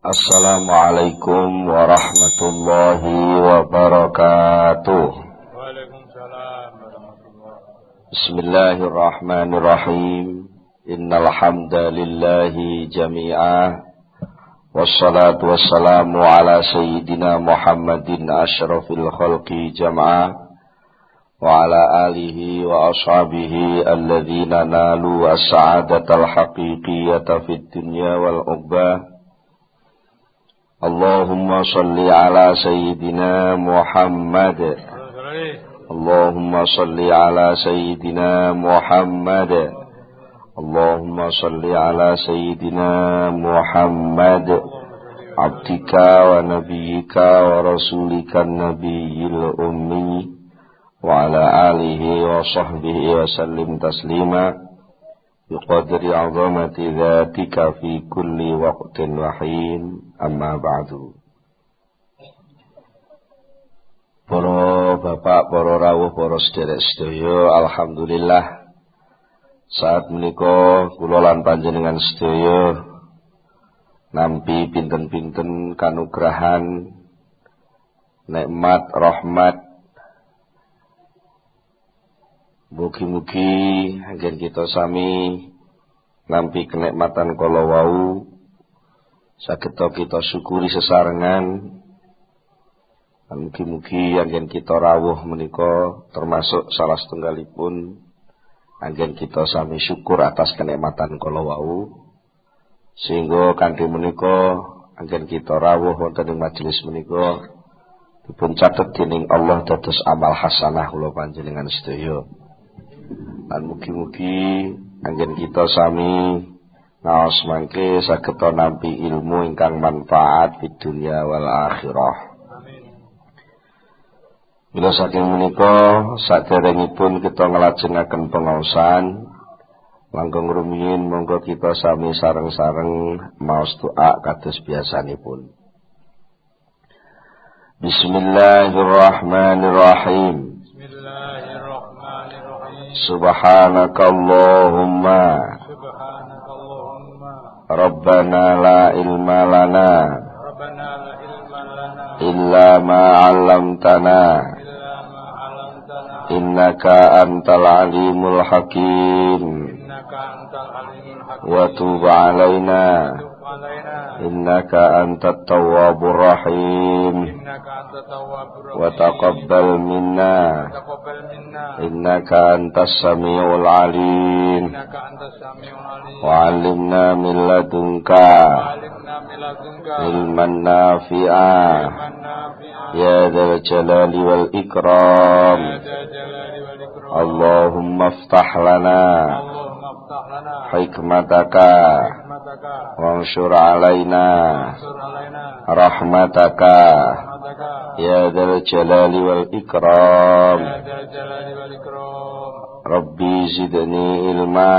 Assalamualaikum warahmatullahi wabarakatuh. Waalaikumsalam warahmatullahi wabarakatuh. Bismillahirrahmanirrahim. Innal hamdalillahi jami'ah. Wassalatu wassalamu ala sayyidina Muhammadin asyrafil khalqi jam'ah. Wa ala alihi wa ashabihi alladhina nalu as-sa'adatal haqiqiyata fid dunya wal uqbah. Allahumma salli ala sayyidina Muhammad. Allahumma salli ala sayyidina Muhammad. Allahumma salli ala sayyidina Muhammad. Abdika wa nabiyyika wa rasulika nabiyyil ummi. Wa ala alihi wa sahbihi wa sallim taslima. Biqadri azamati dhatika fi kulli waqtin wa hin. Amma ba'du. Para bapak, para rawuh, para sedherek sedaya, alhamdulillah saat menika kula lan panjenengan sedaya nampi pinten-pinten kanugrahan nikmat rahmat. Mugi-mugi anggen kita sami nampi kenikmatan kala wau saged kita syukuri sesarengan. Mugi-mugi anggen kita rawuh menika termasuk salah setunggalipun anggen kita sami syukur atas kenikmatan kala wau, sehingga kanthi menika anggen kita rawuh wonten ing majelis menika dipun catet dening Allah dados amal hasanah kula panjenengan sedaya. Lan mugi-mugi anggen kita sami ngaos mangke saged nampi ilmu ingkang manfaat di dunia wal akhirah. Amin. Bila saking menika saderengipun kita nglajengaken pengaosan, langkung rumiyin monggo kita sami sareng-sareng maos doa kados biasanipun. Bismillahirrahmanirrahim. Bismillahirrahmanirrahim. Subhanakallahumma Rabbana la ilma lana illa ma 'allamtana innaka antal alimul hakim wa tub 'alaina innaka antat tawwabur rahim wa taqabbal minna innaka antas samiul alim wa 'allimna min ladunka ilman nafi'a ya dzal jalali wal ikram. Allahumma iftah lana hikmataka wanshur alaina rahmataka ya dzal jalali wal ikram. Rabbi zidni ilma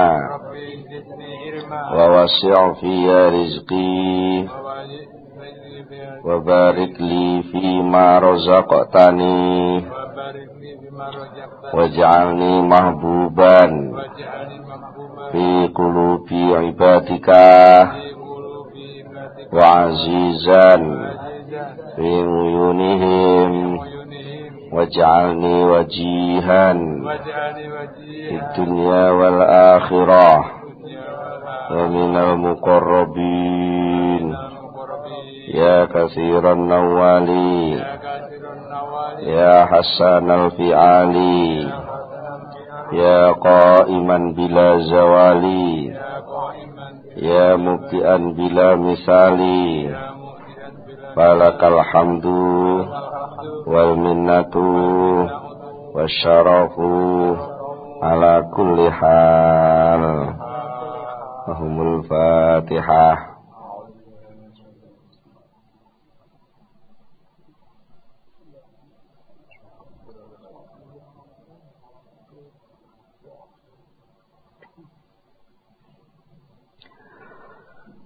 wa wasi' fiyya rizqi wa barik li fima razaqtani waj'alni mahbuban fi qulubi ibadika wa azizan fi uyunihim waj'alni wajihan fid dunya wal akhirah wa minal muqarrabin ya katsiran nawali ya hasanal fi'ali ya qa'iman bila zawali ya mubti'an bila misali falakal hamdu wal minnatu wasyarafu ala kulli hal. Allahumul Fatihah.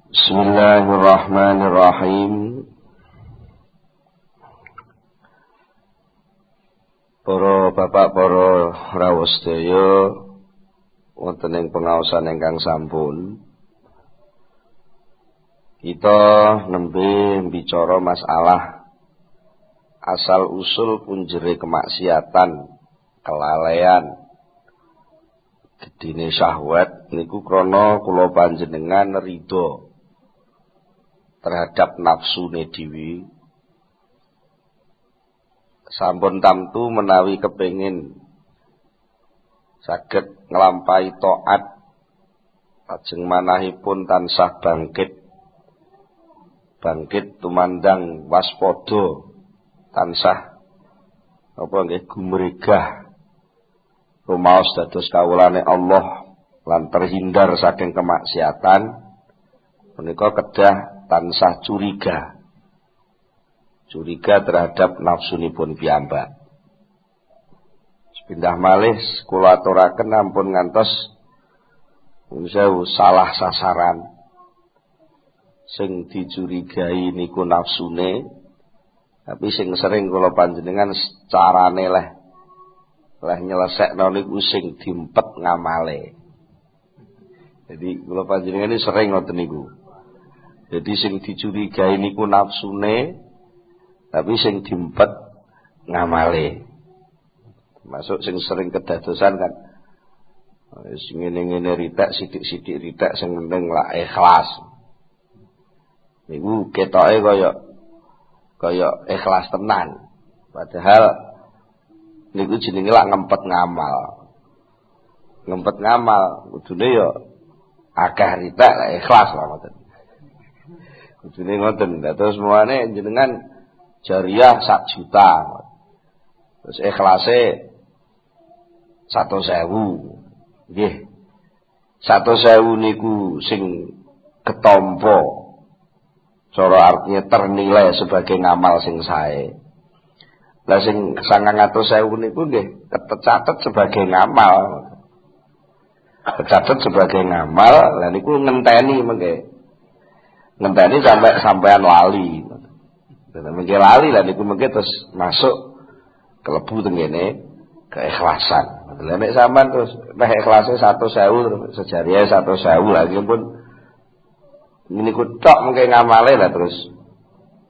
Bismillahirrahmanirrahim. Para bapak, para rawuh sedaya, wonten ing pengaosan ingkang sampun Kita nembe bicara masalah asal usul punjere kemaksiatan, kelalaian, gedine syahwat niku krana kula panjenengan ridho terhadap nafsune dhewe. Sampun tamtu menawi kepengin saged nglampahi taat, lajeng manahipun tansah bangkit tumandang waspada, tansah gumregah rumaos dados kawulane Allah lan terhindar saking kemaksiatan, menika kedah tansah curiga terhadap nafsunipun piyambak. Pindah malih kula aturaken ampun ngantos salah sasaran. Sing dicurigai niku nafsune, tapi sing sering kula panjenengan carane leh nyelesekno niku sing dimpet ngamale. Jadi kula panjenengan ini sering ngoten niku. Jadi sing dicurigai niku nafsune, tapi sing dimpet ngamale. Masuk sing sering kedadosan kan sing ngene-ngene ritek sithik-sithik ritek sing penting lak ikhlas. Niku ketoke kaya ikhlas tenan. Padahal niku jenenge lak ngempet ngamal. Ngempet ngamal kudune ya akeh ritek lak ikhlas lah ngoten. Kudune ngoten. Terus muane jenengan jariah 1 juta. Terus ikhlase 100.000. Nggih. 100.000 niku sing ketampa. Cara artinya ternilai sebagai ngamal sing sae. Lah sing 900.000 niku nggih kecatet sebagai ngamal. Kecatet sebagai ngamal, lah niku ngenteni mengke. Ngenteni sampean lali. Dan mengke lali lah niku mengke terus masuk kelebu tengene keikhlasan. Lah nek sampean terus meh ikhlase 100.000 sejariah 100.000 lagi pun niku tok mengke ngamale lah terus.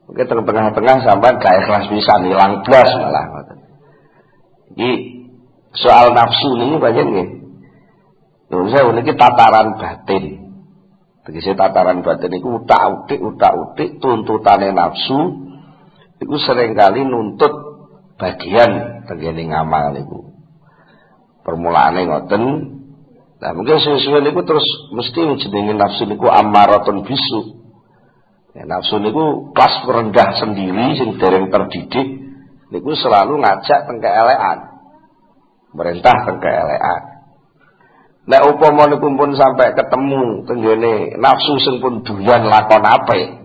Mengke tengah-tengah sampean gak ikhlas pisan ilang blas malah ngoten. Iki soal nafsu niku pancen nggih. Lho saya niki tataran batin. Tegese tataran batin niku utak-utik tuntutane nafsu iku seringkali nuntut bagian tengene ngamal niku. Permulaane ngoten. Nah, mungkin sesuai niku terus mesti jenenge nafsu niku ammaratun bisu. Ya, nafsu niku kelas rendah sendiri sing dereng terdidik niku selalu ngajak teng keelekan. Merintah teng keelekan. Nek upama niku pun sampai ketemu tenggene nafsu sing pun doyan lakon apik.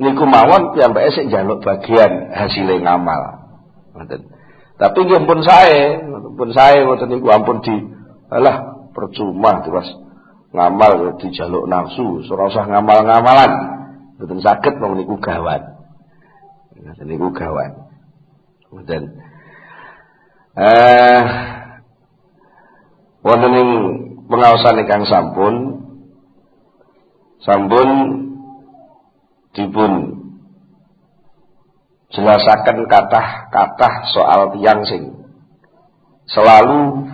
Niku mawon piyambake sik njaluk bagian hasil ngamal. Ngoten. Tapi nggih pun sae ngoten niku ampun alah percuma terus ngamal dijaluk nafsu, ora usah ngamal-ngamalan. Mboten saged wong niku gawan. Ngoten niku gawan. Ngoten. Wonten ing pengaosan ingkang sampun dipun jelasaken kathah soal tiyang sing selalu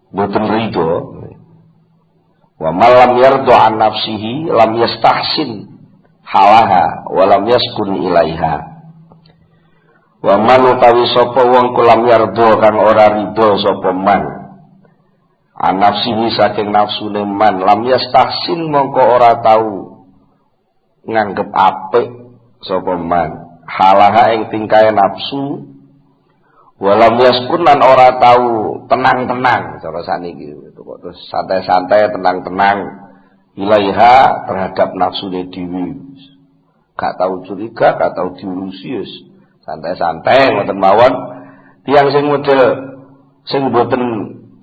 boten ridho. Wa man lam yardo an nafsihi lam yastahsin halaha wa lam yaskun ilaiha. Wa man utawi sapa wong kulam yardo kang ora ridho sapa man an nafsihi saking nafsune man lam yastahsin mongko ora tau nganggep apik sapa man halaha ing tingkae nafsu walam yaskun lan ora tahu tenang-tenang cara saniki kok terus santai-santai tenang-tenang ilaiha terhadap nafsune dhewe gak tahu curiga gak tahu diurusi santai-santai ngoten mawon tiyang sing model sing mboten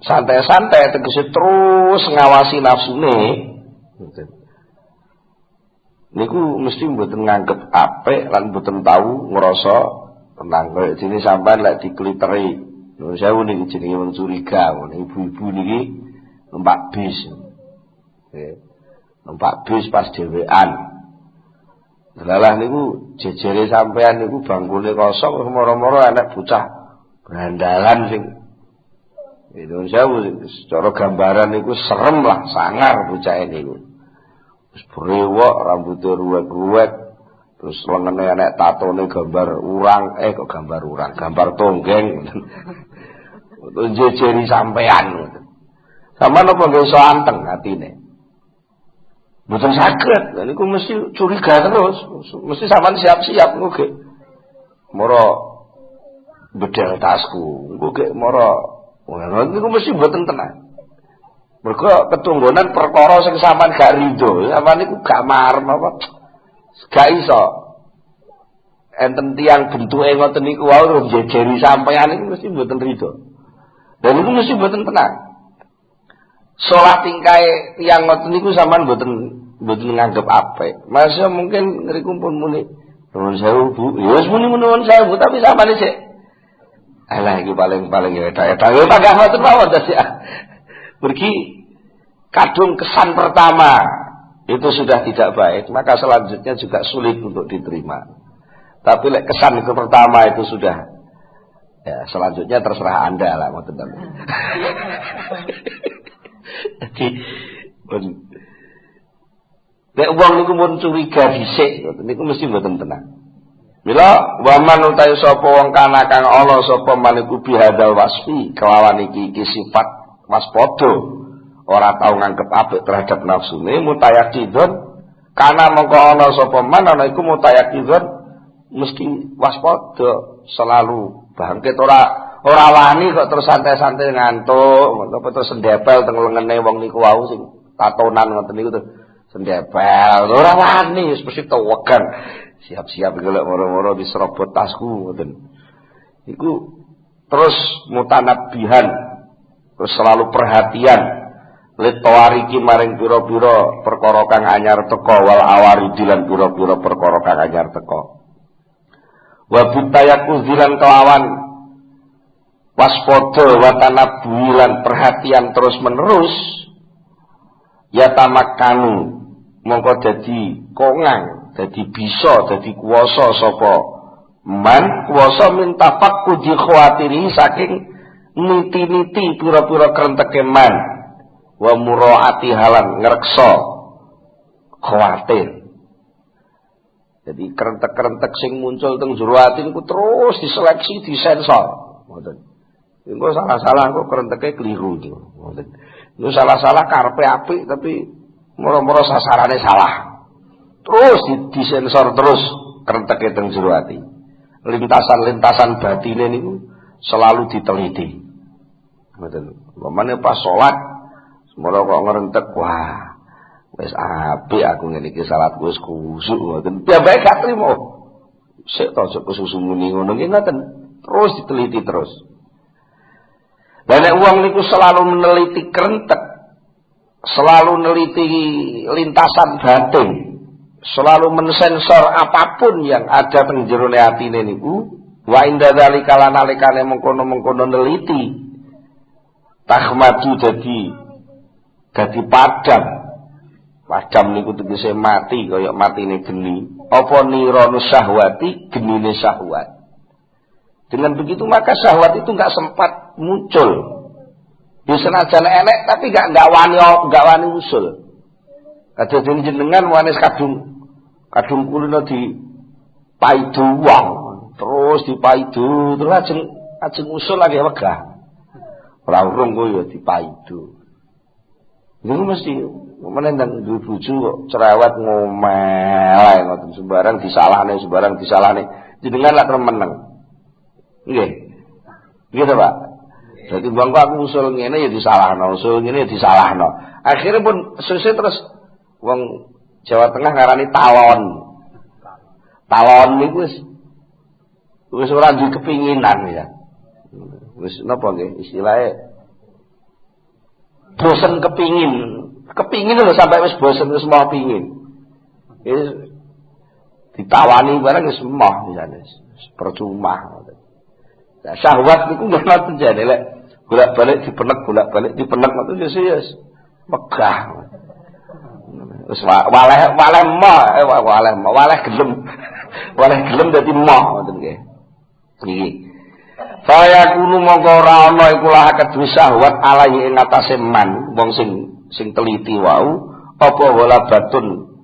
santai-santai tegese terus ngawasi nafsune ngoten niku mesti mboten nganggep apik lan mboten tahu ngrasa tenang kaya dene sampean lek dikliteri. Lho sewu niki jenenge wong curiga, ibu-ibu niki numpak bis. Nggih. Numpak bis pas dhewean. Delalah niku jejere sampean niku bangkune kosong moro-moro anak bocah berandalan sing itu sewu secara gambaran niku serem lah, sangar bocah niku. Wis brewok, rambutnya ruwet-ruwet, terus lengene enek tatone gambar urang, kok gambar urang, gambar tonggeng. Jejeri sampean. Sampeyan apa nggih iso anteng atine? Mboten saged. Niku mesti curiga terus, mesti sampean siap-siap niku nggih. Moro bedel tasku, niku nggih moro niku mesti mboten tenang. Mergo ketunggonan perkara sing sampean gak rido, sampean niku gak marem apa. Gak iso. Enten tiyang bentuke ngoten niku wae jejeri sampean niku mesti mboten rido. Dan niku mesti mboten tenang. Salah tingkae tiyang ngoten niku sampean mboten nganggep apik. Masya mungkin ngriku pun muni nuwun sewu Bu. Ya wis muni nuwun sewu tapi sampean sik alah iki paling ya eta-eta. Ya panggah ngoten mawon ta sih. Pergi kadung kesan pertama itu sudah tidak baik, maka selanjutnya juga sulit untuk diterima. Tapi lek kesan ke pertama itu sudah ya selanjutnya terserah Anda lah ngoten. Jadi nek wong niku mun curiga dhisik niku mesti mboten tenang. Mila waman utawi sapa wong kana kang ana sapa maniku bihadal wasfi kelawan iki sifat waspada ora tau nganggep apik terhadap nafsune mutayaqidun kana mongko ana sapa man ana iku mutayaqidun mesti waspada selalu bangkit ora wani kok terus santai-santai ngantuk apa terus sendepel teng lengene wong niku wau sing tatonan ngoten niku sendepel ora wani wis mesti tewegan siap-siap golek moro-moro diserobot tasku ngoten iku terus mutanabbihan terus selalu perhatian litawariki maring pira-pira perkara kang anyar teka wal awaridi lan pira-pira perkara kang anyar teka wa butayakuzilan kelawan waspada wa tanabbulan perhatian terus menerus ya tamakkanu mongko dadi kongang dadi bisa dadi kuwasa sapa man kuwasa minta fakudi khawatiri saking niti-niti pira-pira krenteke man wa muraati halan ngreksa khawatir. Jadi krentek-krentek sing muncul teng jero ati niku terus diseleksi disensor ngoten. Engko salah-salah kok krenteke keliru niku ngoten. Niku salah-salah karepe apik tapi moro-moro sasarane salah. Terus disensor terus krenteke teng jero ati. Lintasan-lintasan batine niku selalu diteliti. Ngoten. Pamane pas salat semula kok ngrentek wah wis apik aku ngene iki salatku wis kusuk ngoten. Piyambake gak trimo. Sik to aja kesusu muni ngono iki ngoten. Terus diteliti terus. Lah nek wong niku selalu meneliti krentek, selalu neliti lintasan batin, selalu mensensor apapun yang ada teng jero atine niku, wa inda dzalika lan nalikane mengkono-mengkono neliti tahmadu dadi padam. Padam niku tegese mati kaya matine geni. Apa niranu syahwati genine syahwat. Dengan begitu maka syahwat itu enggak sempat muncul. Bisa senajan elek tapi enggak wani usul. Kadene jenengan wanis kadung kulino di paidu wong, terus dipaidu terus ajeng usul lagi wegah. Ora urung kok ya dipaidu. Niku mesti menendang duwe bojo kok cerewet ngomel ngoten sembarang disalahne jenengan lak meneng. Nggih. Nggih Pak. Dadi bangku aku usul ngene ya disalahno, usul ngene ya disalahno. Akhire pun sesuk terus wong Jawa Tengah ngarani talon. Talon niku wis ora duwe kepinginan ya. Wis napa nggih istilahnya bosen kepingin lho sampai wis bosen wis mau pingin. Wis ditawani barang wis emoh misale percuma. Nah, syahwat niku nggih ngoten jane lek bolak-balik dipenek ngoten ya megah. Wis waleh gelem. Waleh gelem dadi moh ngoten nggih. Niki. Saya kuno mongko ora ana iku lah kedue syahwat alai ing atase man wong sing teliti wau apa wala batun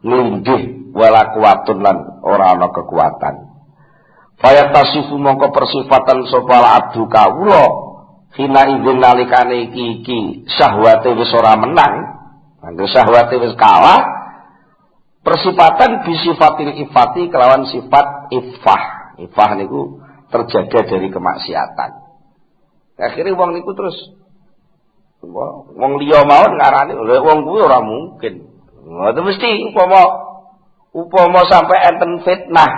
nglindih wala kuwatun lan ora ana kekuatan. Faya tasifu mongko persifatan sapa abdu kawula hina idzin nalikane iki syahwate wis ora menang, angger syahwate wis kalah, persifatan bisifatil ifati kelawan sifat ifah. Ifah niku terjaga dari kemaksiatan. Akhirnya wong niku terus wong liya mawon ngarani wong kuwi ora mungkin. Ngoten mesti upama sampai enten fitnah.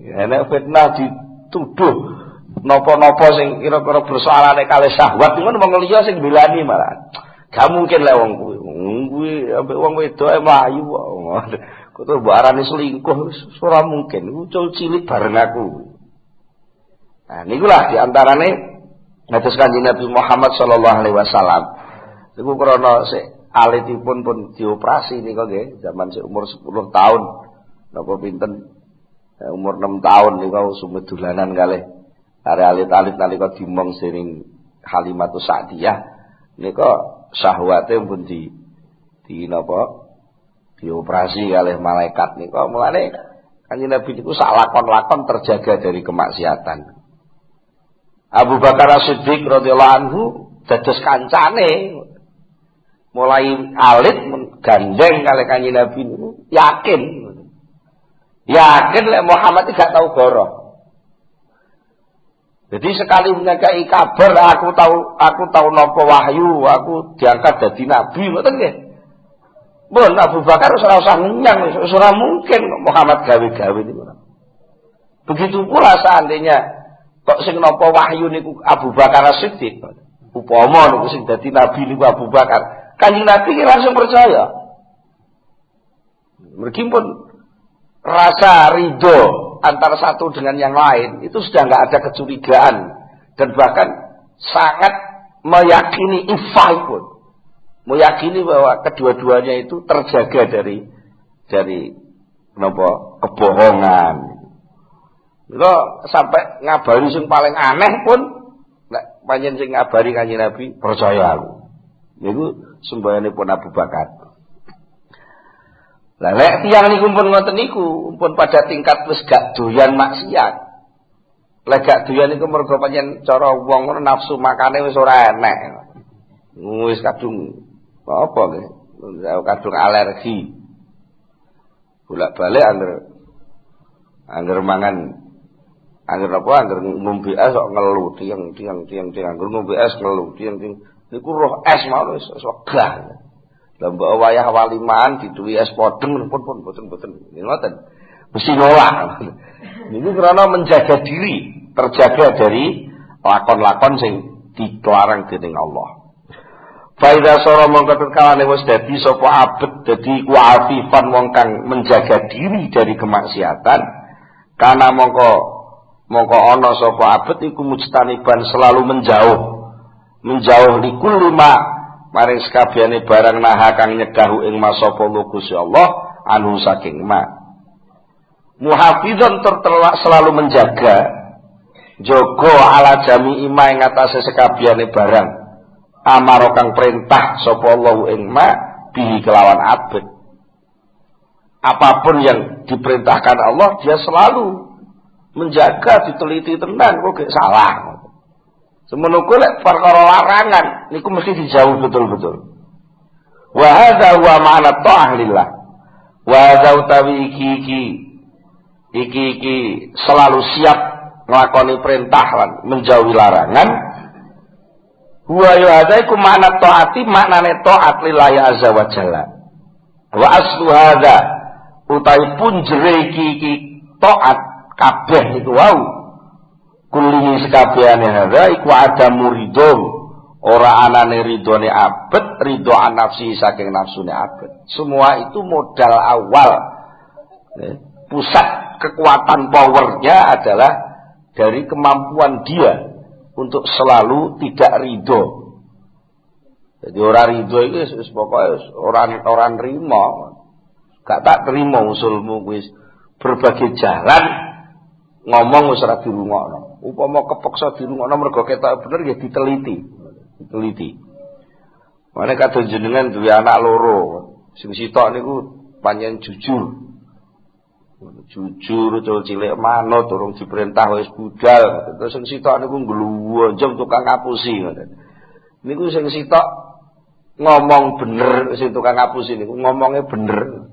Ya nek fitnah dituduh napa-napa sing kira-kira bersoalane kalih syahwat ngono wong liya sing mbelani malah. Gak mungkin lek wong kuwi. Wong kuwi ambek wong wedoke mlayu kok. Kok to mbok arani selingkuh ora mungkin. Ucul cilik bareng aku. Nah, nikulah diantarane ngatus Kanjeng Nabi Muhammad sallallahu alaihi wasallam. Niku krana sik alitipun pun dioperasi nika nggih, zaman sik umur 10 tahun napa pinten umur 6 tahun niku sumet dolanan kalih are alit-alit nalika dimong dening Halimatus Sa'diyah nika syahwate pun di napa dioperasi kalih malaikat nika mulane Kanjeng Nabi niku sak lakon-lakon terjaga dari kemaksiatan. Abu Bakar As-Siddiq radhiyallahu anhu dados kancane mulai alit gandeng kalih Kanjeng Nabi niku yakin lek Muhammad iki gak tau goro. Jadi sekali menyakai kabar aku tahu napa wahyu, aku diangkat dadi nabi ngoten nggih. Mun Abu Bakar ora usah nyang, ora mungkin Muhammad gawe-gawe niku. Begitu pula seandainya kok sing napa wahyu niku Abu Bakar As-Siddiq. Upama niku sing dadi nabi niku Abu Bakar. Kanjeng Nabi langsung percaya. Mergi pun rasa ridho antara satu dengan yang lain itu sudah enggak ada kecurigaan dan bahkan sangat meyakini ifah pun. Meyakini bahwa kedua-duanya itu terjaga dari napa kebohongan. Lha sampai ngabari sing paling aneh pun nek panjen sing ngabari Kanjeng Nabi percaya aku. Niku sembayanipun Abu Bakar. Lah nek tiyang niku pun ngoten niku, pun pada tingkat wis gak doyan maksiat. Lek gak doyan niku mergo pancen cara wong ngono nafsu makane wis ora enek. Wis kadung apa nggih? Kadung alergi. Bolak-balik angger mangan angger ngombe es kok ngelu tiang angger ngombe es ngelu tiang niku roh es mau wis wegah. Lah mbok wayah waliman diduwi es podeng pun boten ngoten. Mesti nolak. Niku karena menjaga diri, terjaga dari lakon-lakon sing dilarang dening Allah. Faida sora mongko tetkalane wis dadi sapa abet dadi ku afifan wong kang menjaga diri dari kemaksiatan kana mongko ana sapa abet iku mujtaniban selalu menjauh likul lima maring sakabehane barang naha kang nyedahu ing masapa Gusti Allah anhu saking ma muhafizon selalu menjaga jaga ala jami ima ing atase sakabehane barang amaro kang perintah sapa Allah ing ma bihi kelawan abet. Apapun yang diperintahkan Allah dia selalu menjaga, diteliti tenan kok gak salah. Semono lek perkara larangan niku mesti dijauh betul-betul. Wa hadza huwa ma'na ta'ah lillah. Wa hadza utawi iki selalu siap nglakoni perintah lan menjauhi larangan. Wa yuhadzaiku makna taati maknane taat lillahi azza wa jalla. Wa aslu hadza utawi punjere iki taat kabeh niku wau. Kulli sekabehane hadza iku ada muridun ora anane ridone abet, ridho an nafsi saking nafsune abet. Semua itu modal awal. Pusat kekuatan powernya adalah dari kemampuan dia untuk selalu tidak ridho Jadi ora rido iki wis pokoke ora nrimo. Gak tak terima usulmu wis berbagai jalan ngomong wis ora dirungokno. Upama kepeksa dirungokno mergo ketok bener ya diteliti. Mane kadang jenengan duwe anak loro. Sing sitok niku panjenengan jujur. Jujur cilik manut durung diperintah wis budal. Terus sing sitok niku ngluwonjong tukang ngapusi ngoten. Niku sing sitok ngomong bener, sing tukang ngapusi niku ngomongnya bener.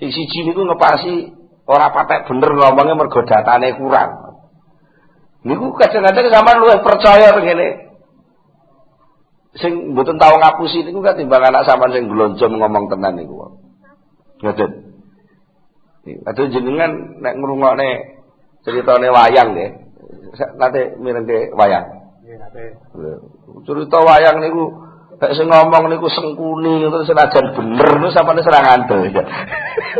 Sing siji niku ngepasi ora patek bener ngomongnya mergo datane kurang. Niku kadang-kadang sampean luwih percaya ngene. Sing mboten tau ngapusi niku katimbang anak sampean sing glonjong ngomong tenan niku. Ngoten. Aduh jenengan nek ngrungokne critane wayang nggih. Nate mirengke wayang. Nggih nate. Cerita wayang niku nek sing ngomong niku sengkuni terus senajan bener niku sampeyan serang andel.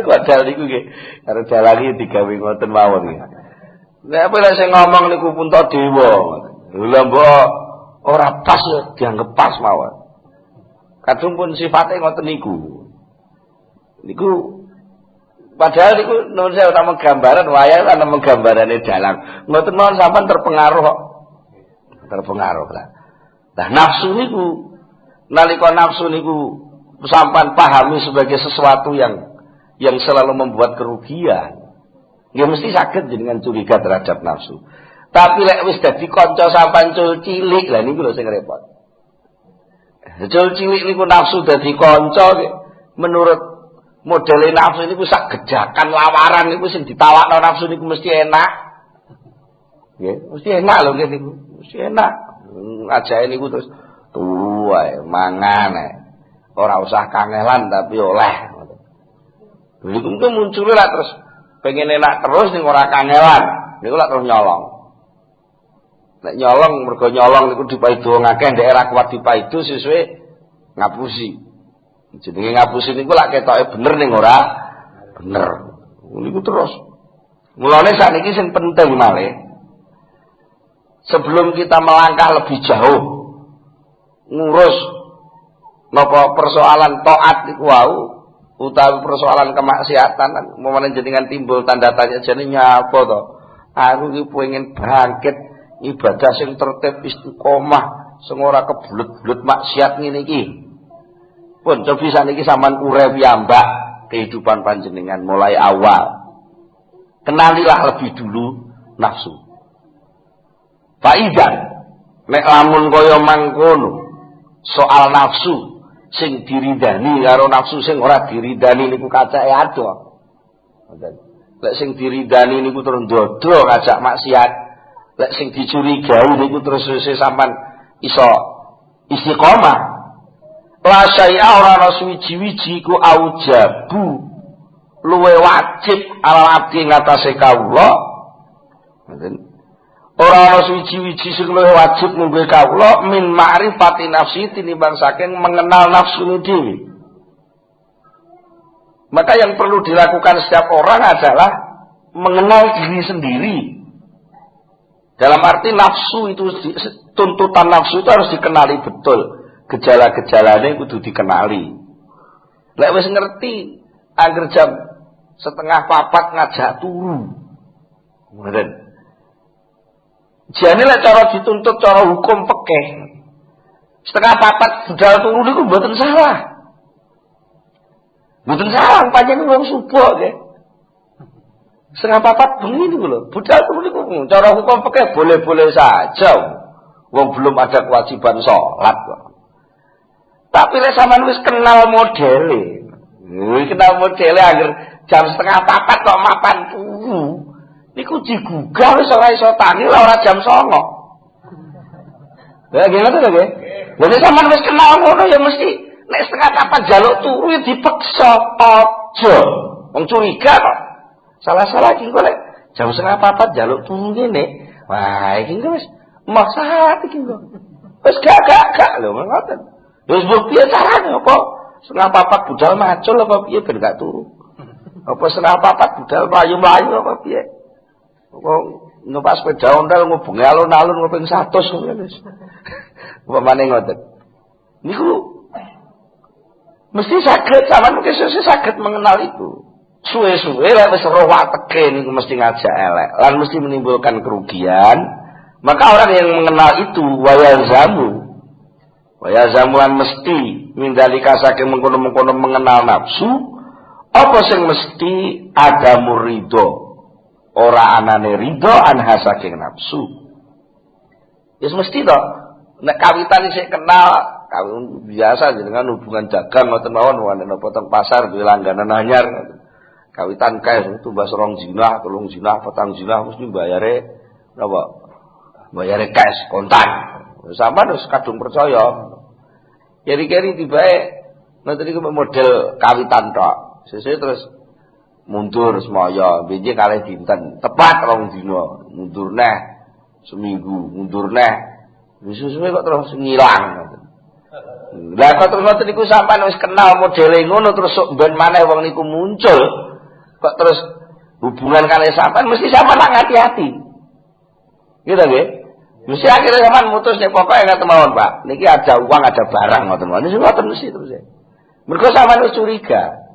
Padahal niku nggih karo dalane digawe ngoten mawon nggih. Nek apa lek sing ngomong niku Puntadewa. Lha mbok ora pas dianggep pas mawon. Kadung pun sifate ngoten niku. Niku padahal niku nuwun sewu ta gambaran wayang ana gambarane dalang. Ngoten mawon sampean terpengaruh kok. Terpengaruh lah. Nah nafsu niku nalika nafsu niku sampean pahami sebagai sesuatu yang selalu membuat kerugian. Ya mesti saged jenengan curiga terhadap nafsu. Tapi lek wis dadi kanca sampean cul cilik, lah niku lho sing repot. Cul cilik niku nafsu dadi kanca menurut modele nafsu niku sak gejakan lawaran niku sing ditawakno nafsu niku mesti enak. Nggih, mesti enak lho nggih niku. Mesti enak. Ajake niku terus turu wae mangan ae. Ora usah kangelan tapi oleh. Niku muncul lah terus pengen enak terus ning ora kangelan. Niku lak terus nyolong. Nek nyolong mergo nyolong niku dipaido ngakeh ndek era kuat dipaido sesuai ngapusi. Jenenge ngapusi niku lak ketoke bener ning ora bener. Niku terus. Mulane sakniki sing penting malih. Sebelum kita melangkah lebih jauh ngurus napa persoalan taat niku wau utawi persoalan kemaksiatan momene jenengan timbul tanda tanya jane nyapa to. Aku iki pengen bangkit ibadah sing tertib istiqomah sing ora kebulet-bulet maksiat ngene iki. Pun cobi saniki sampean urip piyambak kehidupan panjenengan mulai awal. Kenalilah lebih dulu nafsu. Faidan nek lamun kaya mangkono soal nafsu sing diridani karo nafsu sing ora diridani niku kacake ado. Lek sing diridani niku terus ndodro ngajak maksiat. Lek sing dicurigai niku terus sampean iso istiqomah. La syai'a ora ana suwiji-wiji ku aujabu luwe wajib ala abdi ngatasé kawula. Ngoten. Ora ana suwiji-wiji sing luwih wajib nganggo kawula min ma'rifati nafsi tinimbang saking mengenal nafsu dhewe. Maka yang perlu dilakukan setiap orang adalah mengenal diri sendiri. Dalam arti nafsu itu tuntutan nafsu itu harus dikenali betul. Gejala-gejalanya kudu dikenali. Lek wis ngerti angger jam 3:30 ngajak turu. Ngoten. Jane lek cara dituntut cara hukum fikih 3:30 budal turu niku mboten salah. Mboten salah panjenengan wong subuh nggih. 3:30 bengi niku lho, budal turu niku cara hukum fikih boleh-boleh saja. Wong belum ada kewajiban salat kok. Tapi lek sampean wis kenal modele. Kenal modele agar jam 3:30 kok mapan turu. Niku digugah wis ora iso tangi ora jam 09.00. Lah nggih ngoten lho nggih. Lah sampean wis kenal ngono ya mesti nek 3:30 jaluk turu ya dipeksa aja. Wong curiga kok. Salah-salah iki kok lek jam 3:30 jaluk turu ngene. Wah, iki wis masalah iki kok. Wis gak lho ngoten. Wis mbok piye carane apa? 3:30 budal macul apa piye ben gak turu? Apa 3:30 budal mlayu-mlayu apa piye? Kok numpak sepeda ondal ngubungi alun-alun ngoping 100 ngono wis. Upamane ngoten. Niku mesti saged sampean mungkin saged mengenal itu. Suwe-suwe lek wis roh wateke niku mesti ngajak elek lan mesti menimbulkan kerugian. Maka orang yang mengenal itu wayazamuan mesti mindalika saking mengkono-mengkono mengenal nafsu apa sing mesti ada murido ora anane ridho anha saking nafsu. Wis mesti to nek kawitan isih kenal kawin biasa jenengan hubungan dagang ngoten mawon wonten napa teng pasar duwe langganan anyar kawitan kae tumbas 2 jinah 3 jinah 4 jinah mesti bayare napa bayare cash kontan sampean wis kadung percaya keri-keri tibae ngoten niku model kawitan tok sesuk terus mundur semaya benjing kalih dinten tepat 2 dina mundur neh seminggu mundur neh suwe kok terus ngilang lah kok terus ngoten niku sampean wis kenal modele ngono terus sok ben maneh wong niku muncul kok terus hubungan kalih sampean mesti sampean hati-hati gitu nggih mesti akhirnya sampean mutus nek pokoke ngoten mawon Pak niki ada uang ada barang ngoten mawon niku ngoten mesti terus ya mergo sampean wis curiga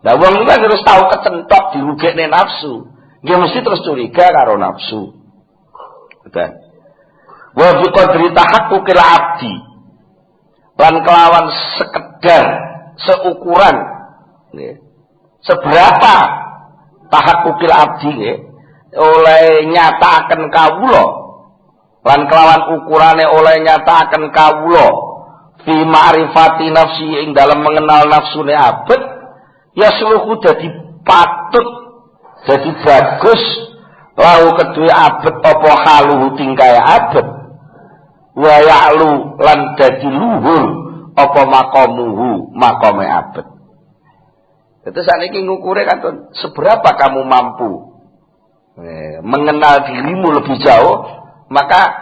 lah wong niku terus tahu kecentok dirugekne nafsu nggih mesti terus curiga karo nafsu betul wa bi qadri tahaqqul abdi lan kelawan sekedar seukuran nggih seberapa tahaqqul abdi nggih oleh nyatakaken kawula lan kelawan ukurane oleh nyatakaken kawula fi ma'rifati nafsi ing dalam mengenal nafsune abet ya seluruh dadi patut dadi bagus lahu kedue abet apa haluhu tingkae abet wa ya'lu lan dadi luhur apa maqamuhu maqame abet. Terus sakniki ngukure kan seberapa kamu mampu mengenal dirimu lebih jauh, maka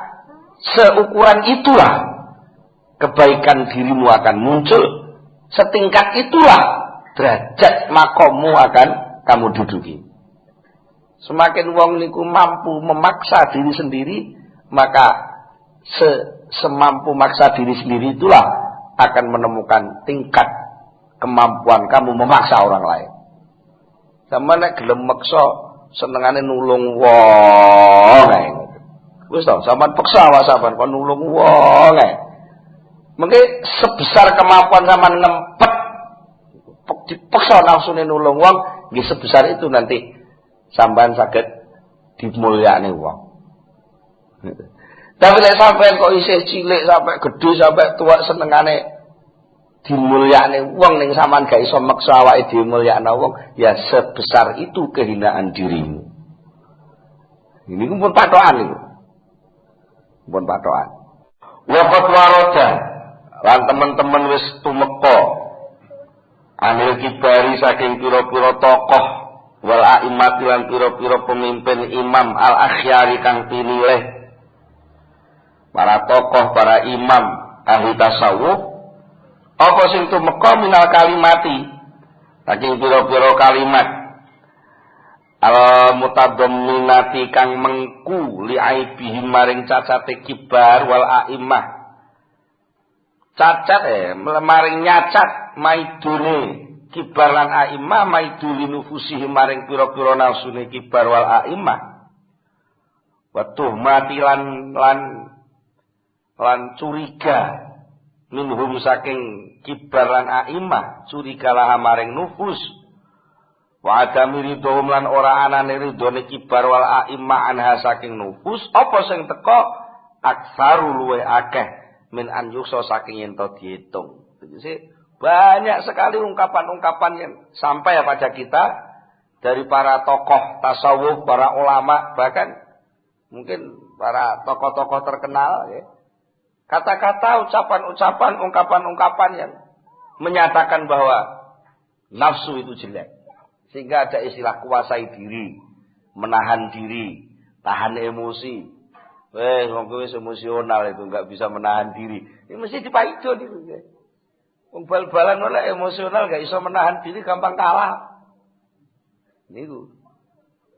seukuran itulah kebaikan dirimu akan muncul, setingkat itulah derajat makommu akan kamu duduki. Semakin wong niku mampu memaksa diri sendiri, maka semampu maksa diri sendiri itulah akan menemukan tingkat kemampuan kamu memaksa orang lain. Sama nek gelem maksa senengane nulung wong ae. Wis to, sampean paksa wae sampean kon nulung wong ae. Mengke sebesar kemampuan sampean ngempet dipaksa nafsune nulung wong, nggih sebesar itu nanti sampean saged dimulyakne wong. Tapi nek sampean kok isih cilik sampai gede sampai tua senengane dimulyakne wong ning sampean gak iso maksa awake dhewe mulyakne wong, ya sebesar itu kehinaan dirimu. Ini pun patokan niku. Pun patokan. Waqat warada lan teman-teman wis tumeka anil kibari saking pira-pira tokoh wal a'immati lan pira-pira pemimpin imam al akhyari kang pinilih para tokoh, para imam ahli tasawuf apa sing tumeka minal kalimati saking pira-pira kalimat al mutadamminati kang mengku li aibihim maring cacate kibar wal a'immah cacat maring nyacat maidune kibar lan a'immah maiduli nufusihim maring pira-pira nafsune kibar wal a'immah wa tuhmati lan curiga minhum saking kibar lan a'immah curiga lah maring nufus wa adami ridhum lan ora anane ridhone kibar wal a'immah anha saking nufus apa sing teka aksaru luwe akeh min an yukso saking yen to diitung. Jadi banyak sekali ungkapan-ungkapan yang sampai pada kita dari para tokoh tasawuf, para ulama, bahkan mungkin para tokoh-tokoh terkenal ya. Kata-kata, ucapan-ucapan, ungkapan-ungkapan yang menyatakan bahwa nafsu itu jelek. Sehingga ada istilah kuasai diri, menahan diri, tahan emosi. Wong kowe emosional itu enggak bisa menahan diri. Ini mesti dipaido niku. Wong bal-balan oleh emosional enggak iso menahan diri gampang kalah. Niku.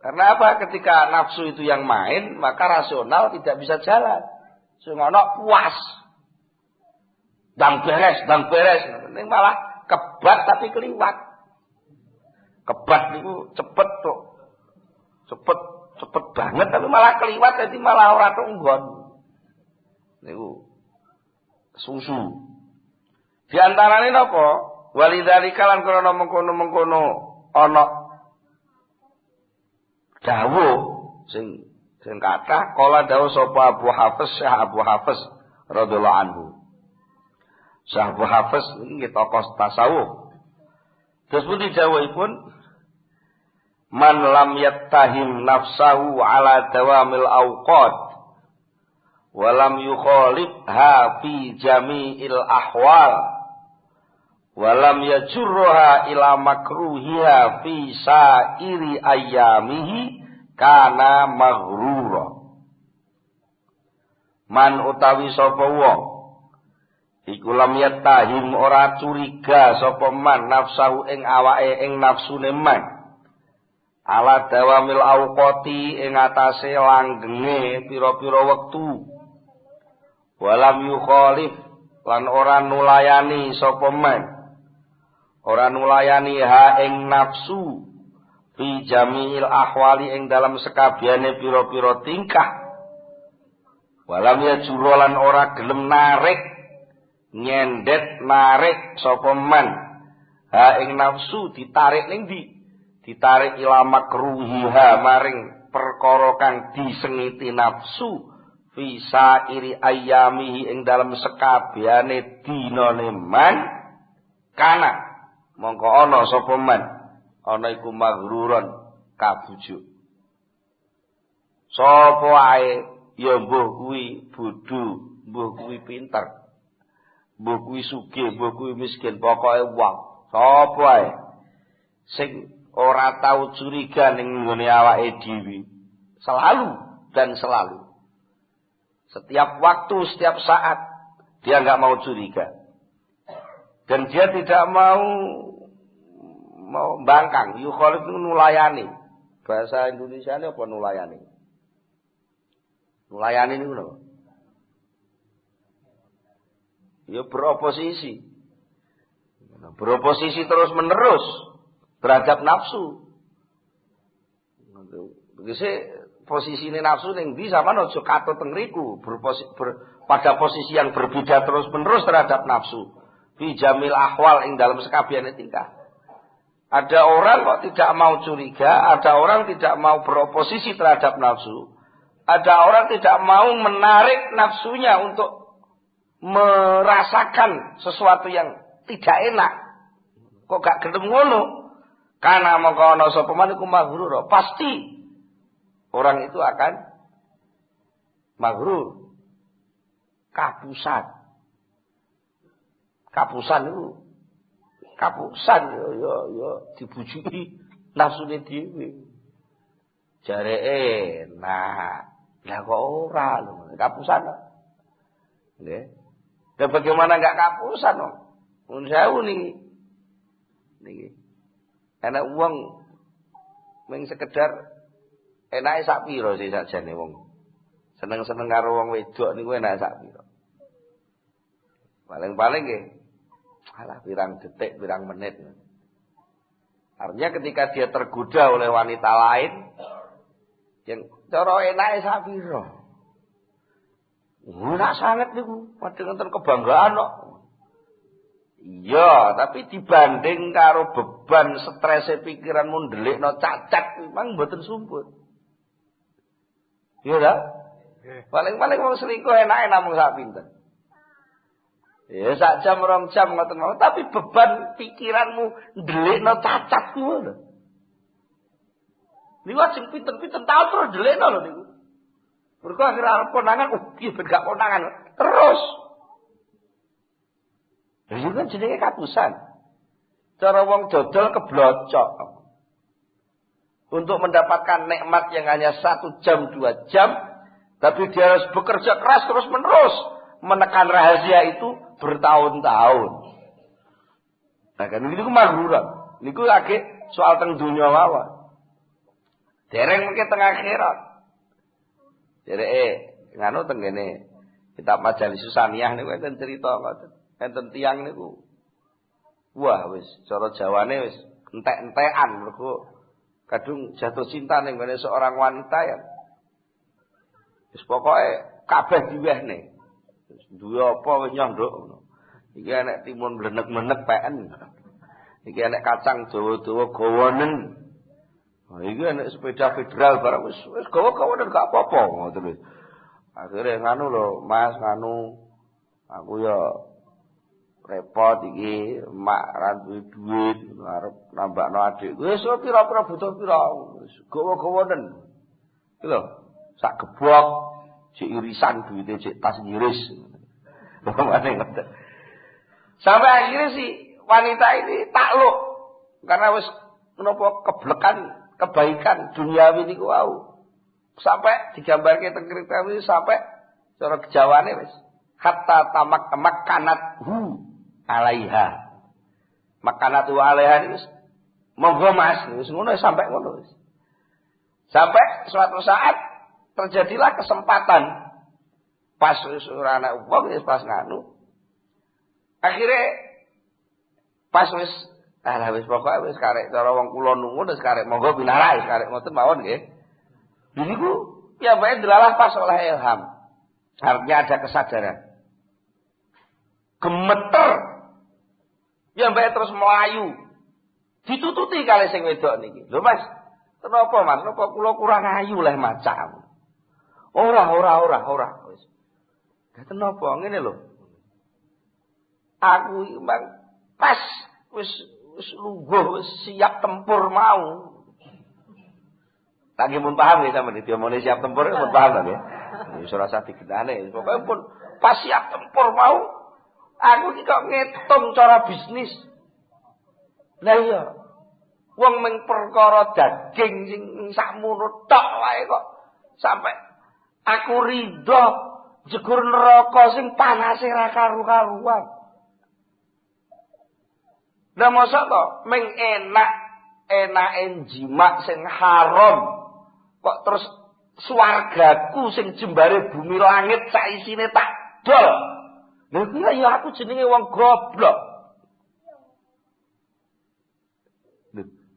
Karena apa? Ketika nafsu itu yang main, maka rasional tidak bisa jalan. Sing ana puas. Ndang beres. Ning malah kebat tapi keliwat. Kebat niku cepet tok. Cepet banget tapi malah keliwat dadi malah ora tunggon. Niku susu. Di antarane napa? Walidzalika lan krana mengkono-mengkono ana dawuh sing kathah kala dawuh sapa Abu Hafiz Syekh Abu Hafiz radhiyallahu anhu. Syekh Abu Hafiz iki tokoh tasawuf. Terus pun dijawabipun man lam yattahim nafsahu ala dawamil awqat wa lam yukhalifha fi jami'il ahwal wa lam yajurruha ila makruhiha fi sa'iri ayyamihi kana maghrura. Man utawi sapa wong iku lam yattahim ora curiga sapa man nafsahu ing awake ing nafsune man ala dawamil awqati ing atase langgenge pira-pira wektu walam yukhalif lan ora nulayani sapa man ora nulayani ha ing nafsu fi jami'il ahwali ing dalam sekabehane pira-pira tingkah walam ya jurolan ora gelem narik nyendet narik sapa man ha ing nafsu ditarik ning ndi ditarik ila makruhiha maring perkara kang disengiti nafsu fi sairi ayyamihi ing dalam sekabehane dinane man kana mongko ana sapa man ana iku maghruron kabujuk sapa ae ya mbuh kuwi bodho mbuh kuwi pinter mbuh kuwi sugih mbuh kuwi miskin pokoke wong sapa ae sing ora tahu curiga ning nggone awake dhewe selalu dan selalu setiap waktu setiap saat dia enggak mau curiga dan dia tidak mau bangkang yukhalif nulayani bahasa Indonesiane apa nulayani niku lho ya beroposisi terus menerus terhadap nafsu. Begese posisine nafsu ning ndi sampean aja katut teng mriku, pada posisi yang berbeda terus-menerus terhadap nafsu. Fi jamil ahwal ing dalam sekabehane tingkah. Ada orang kok tidak mau curiga, ada orang tidak mau beroposisi terhadap nafsu. Ada orang tidak mau menarik nafsunya untuk merasakan sesuatu yang tidak enak. Kok gak gelem ngono? Karena mongko ana sapa man iku maghrur, pasti orang itu akan maghrur. Kapusan yo dibujuki nafsune dhewe. Jare enak. Lah kok ora lho, kapusan. Nggih. Dan bagaimana enggak kapusan kok? Mun sewu niki. Enak wong mung sekedar enake sak pira sih sakjane wong. Seneng-seneng karo wong wedok niku enake sak pira. Paling-paling nggih alah pirang detik, pirang menit. Artinya ketika dia tergoda oleh wanita lain yang cara enake sak pira. Ora sanget niku, padha wonten kebanggaan kok. Iya, tapi dibanding karo beban strese pikiranmu ndelikno cacat memang mboten sumput. Iya ta? Paling-paling wong selingkuh enake namung sak pinten. Ya sak jam 2 jam ngoten mawon, tapi beban pikiranmu ndelikno cacat kuwi lho. Niku sing pinten-pinten taun terus ndelikno lho niku. Mergo akhir arep konangan, piye ben gak konangan terus. Itu kan jenenge kapusan. Cara wong dodol keblocok. Untuk mendapatkan nikmat yang hanya 1 jam 2 jam, tapi dia harus bekerja keras terus menerus menekan rahasia itu bertahun-tahun. Nah kan niku maghruran. Niku lagi soal teng dunya mawon. Dereng mengke teng akhirat. Derek nganu teng kene kitab Majalis Susaniyah niku enten cerita ngoten. enten tiyang niku wah wis cara Jawane wis entek-entekan mergo kadung jatuh cinta ning ngene seorang wanita ya. Wis pokoke kabeh diwehne. Duwe apa wis nyondok ngono. Iki enek timun blenek-blenek peken. Iki enek kacang dawa-dawa gawonen. Iki enek sepeda federal barang wis gawa-gawonen gak apa-apa ngoten wis. Akhire nganu lho, Mas nganu aku ya repot iki mak ra duwe duit arep nambakno adik. Wis pira-pira butuh pira. Wis gawa-gawonen. Iki lho, sak gebok cek irisan duite cek tas ngiris. Sampai akhirnya si wanita ini takluk karena wis menapa keblekan kebaikan duniawi niku wau. Sampai digambarke teng cerita iki sampai cara kejawane wis hatta makanat alaiha. Makanatu alaiha wis monggo Mas wis ngono sampai ngono wis. Sampai suatu saat terjadilah kesempatan pas wis ora ana wong wis pas nganu. Akhire pas wis wis pokoke wis karek cara wong kula nungun wis karek monggo pinarak wis karek ngoten mawon nggih. Niku ya bae delalah pas oleh ilham. Artinya ada kesadaran. Gemeter. Ya bae terus melayu. Ditututi kali sing wedok niki. Lho Mas, kenapa Mas? Kenapa kula kurang ayu leh macam? Ora wis. Gaten napa ngene lho. Aku iki Bang pas wis lungguh wis siap tempur mau. Tak mun paham ya sampeyan diomongane siap tempur mun paham ta ya. Wis ora usah digedane. Pokoke pun pas siap tempur mau aku iki kok ngitung cara bisnis. Lah iya. Wong mung perkara daging sing sakmono tok wae kok sampai aku ridho jegur neraka sing panase ra karu-karuan. Lah mosok to ming enak jimat sing haram kok terus swargaku sing jembare bumi langit sak isine tak dol. Lha iki ya aku jenenge wong goblok.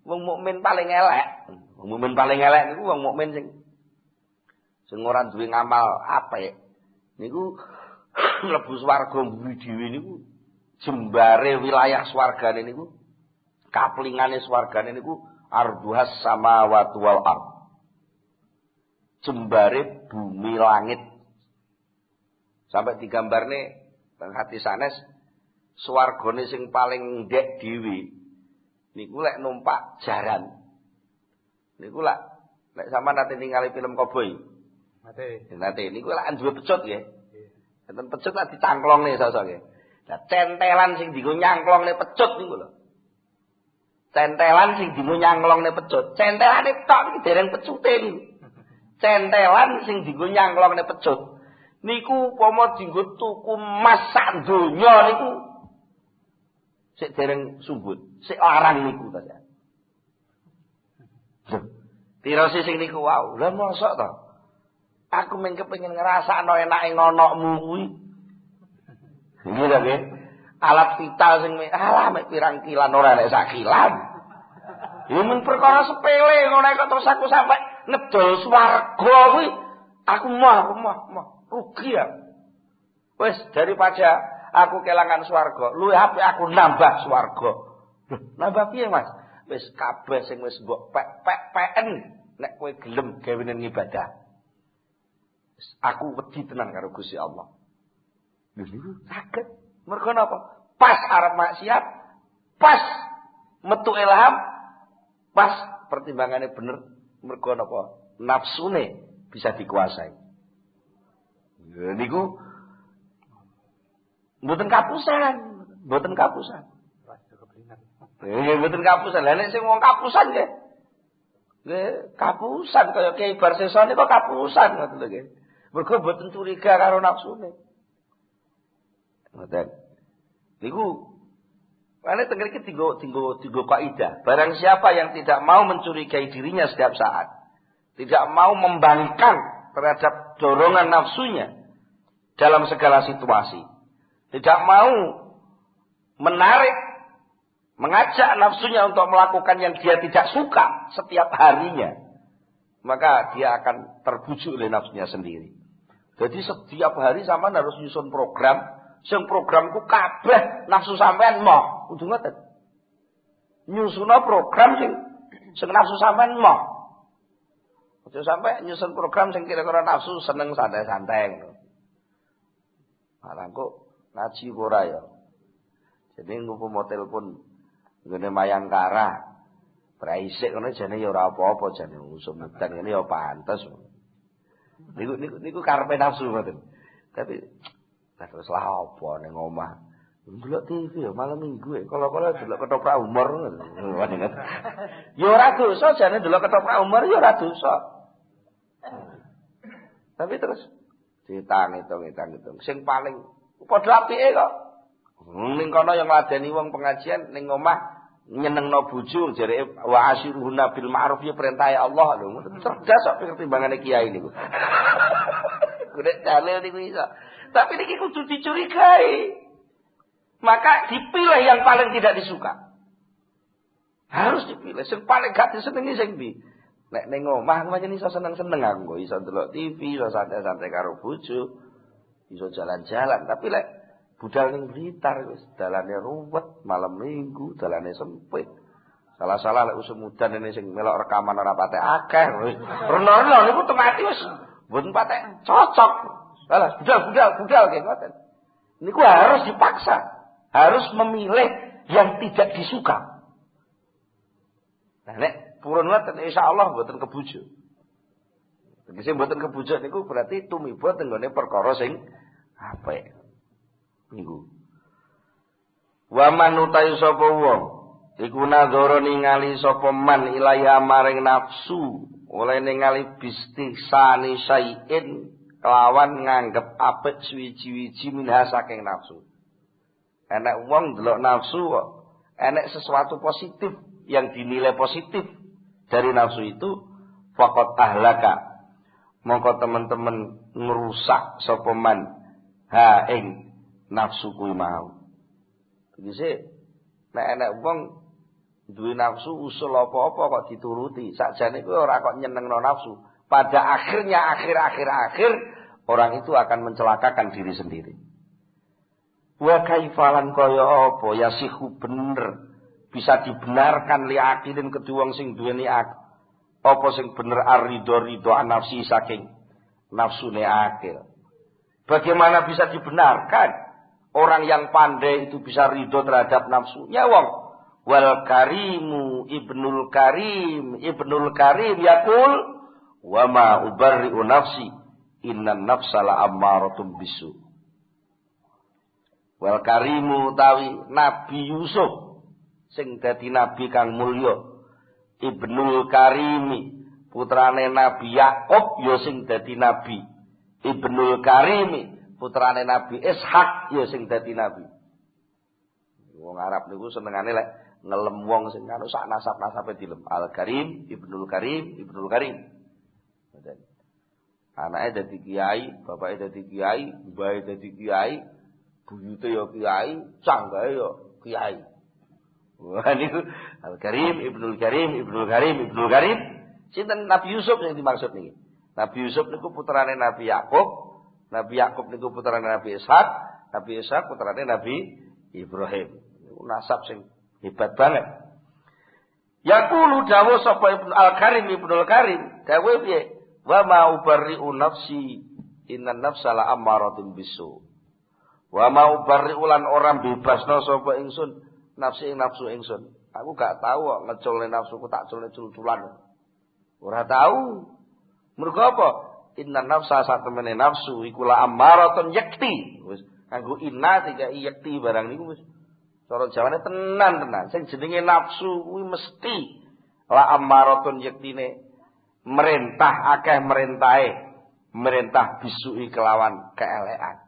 Wong mukmin paling elek. Wong mukmin paling elek niku wong mukmin sing ora duwe ngamal apik. Niku mlebu swarga bumi dhewe niku jembare wilayah swargane niku kaplingane swargane niku arduhas samawati wal ard. Jembare bumi langit. Sampai digambarne teng hati sanes swargane sing paling ndek dhewe niku lek numpak jaran. Niku lek sampean nate ningali film koboi. Nate niku lek duwe pecut nggih. Enten pecut lek dicangklongne sosok nggih. Lah centelan sing dienggo nyangklongne pecut niku lho. Centelan sing dienggo nyangklongne pecut. Centelane tok iki dereng pecute niku. Centelan sing dienggo nyangklongne pecut. Niku upama dienggo tuku emas sak donya niku sik dereng sumbut, sik larang niku ta ya. Tirose sing niku wau. Lah mosok to? Aku men kepengin ngrasakno enake ngonokmu kuwi. Iki lho nggih. Alat vital sing mek pirang kilan ora nek sak kilan. Ya men perkara sepele ngono kok terus aku sampai ngedol swarga kuwi. Aku mah rugi ya. Wis daripada aku kelangan swarga, luwih apik aku nambah swarga. Nambah piye, Mas? Wis kabeh sing wis mbok pek-peken nek kowe gelem gawenen ibadah. Aku wedi tenan karo Gusti Allah. Lha niku saged. Mergo napa? Pas arep maksiat, pas metu ilham, pas pertimbangannya bener. Mergo napa? Nafsune bisa dikuasai. Lha niku mboten kapusan. Mboten kapusan. Mboten kapusan. Lah nek sing wong kapusan nggih. Nggih, kapusan kaya Kyai Barsesone kok kapusan ngoten lho nggih. Mergo mboten curiga karo nafsune. Ngoten. Niku ana teng mriki tinggo kaidah. Barang siapa yang tidak mau mencurigai dirinya setiap saat, tidak mau membangkang terhadap dorongan nafsunya dalam segala situasi, tidak mau menarik, mengajak nafsunya untuk melakukan yang dia tidak suka setiap harinya, maka dia akan terbujuk oleh nafsunya sendiri. Jadi setiap hari sampean harus nyusun program, sing programku kabeh nafsu sampean moh, kudu ngoten. Nyusun program sing nafsu sampean moh. Aja sampai nyusun program sing kira-kira nafsu seneng santai-santai ngono. Malah kok ngaji ora ya. Jadi ngumpul telepon ngene Mayangkara. Praisik ngono jane ya ora apa-apa jane usum mudan ngene ya pantes. Niku karepe nafsu ngoten. Tapi terus lah apa ning omah. Ndelok TV ya malam Minggu ya. Kalau delok ketoprak umur ngono. Ya ora dosa jane delok ketoprak umur ya ora dosa. Tapi terus hitung. Sing paling padha apike kok. Ning kono yang ngladeni wong pengajian ning omah nyenengno bojo jareke wa asyiruhunna bil ma'ruf ya perintah Allah lho. Cerdas kok pertimbangane kiai niku. Golek dalil niku iso. Tapi niki kudu dicurigai. Maka dipilih yang paling tidak disuka. Harus dipilih sing paling gak disenengi sing ndi. Nek ning omah pancen iso seneng-seneng aku kok iso ndelok TV, iso santai-santai karo bojo, iso jalan-jalan, tapi lek budal ning Blitar wis dalane ruwet, malam Minggu dalane sempit. Salah-salah lek usum mudan ini sing melok rekaman ora patek akeh. Reno-reno niku temati wis mboten patek cocok. Alah, budal nggih ngoten. Niku harus dipaksa, harus memilih yang tidak disuka. Nah, nek purun ngoten insyaallah mboten kebujuk. Tegese mboten kebujuk niku berarti tumiba tenggone perkara sing apik. Niku. Wa man utayu sapa wong iku nadzara ningali sapa man ilaya maring nafsu, oleh ningali bistisani sayin kelawan nganggep apik suwi-wiji minha saking nafsu. Enek wong ndelok nafsu kok enek sesuatu positif yang dinilai positif dari nafsu itu faqad ahlaka mongko teman-teman ngerusak sapa man ha ing nafsu kuwi mau. Tegese nek enek wong duwe nafsu usul apa-apa kok dituruti, sakjane kuwi ora kok nyenengno nafsu. Pada akhirnya akhir orang itu akan mencelakakan diri sendiri. Wa kaifalan kaya apa yasihu bener bisa dibenarkan li akilin kedue wong sing duweni apa sing bener ar-ridho nafsi saking nafsune akil. Bagaimana bisa dibenarkan orang yang pandai itu bisa ridho terhadap nafsunya wong? Wal karimu ibnul karim yaqul wa ma ubarri'u nafsi innan nafsa la ammaratum bisu. Wal karimu tawi Nabi Yusuf sing dadi nabi kang mulya, ibnul karimi putrane Nabi Yakub ya sing dadi nabi, ibnul karimi putrane Nabi Ishak ya sing dadi nabi. Wong Arab niku senengane lek ngelem wong sing anu sak nasab-nasabe dilem. Al-Karim, Ibnul Karim. Anake dadi kiai, bapake dadi kiai, mbahe dadi kiai, buyute ya kiai, canggahe ya kiai. Wah niku Al-Karim, Ibnul Karim. Sinten Nabi Yusuf yang dimaksud niki. Nabi Yusuf niku putrane Nabi Yakub. Nabi Yakub niku putrane Nabi Ishak. Nabi Ishak putrane Nabi Ibrahim. Niku nasab sing hebat banget. Yaqulu dawu sapa Ibnul Karim, dawu piye? Wa ma ubarri'u nafsi innan nafsa la ammaratun bisu. Wa ma ubarri'u lan orang bebasno sapa ingsun nafsu ingsun. Aku gak tahu kok ngeculne nafsuku tak culne cul-culan. Ora tahu. Mergo apa? Innan nafsa satemene nafsu iku la ammaratun yakti. Wis kanggo inna tiga yakti barang niku wis cara Jawane tenan. Sing jenenge nafsu kuwi mesti la ammaratun yaktine merintah akeh merintah bisui kelawan keelekan.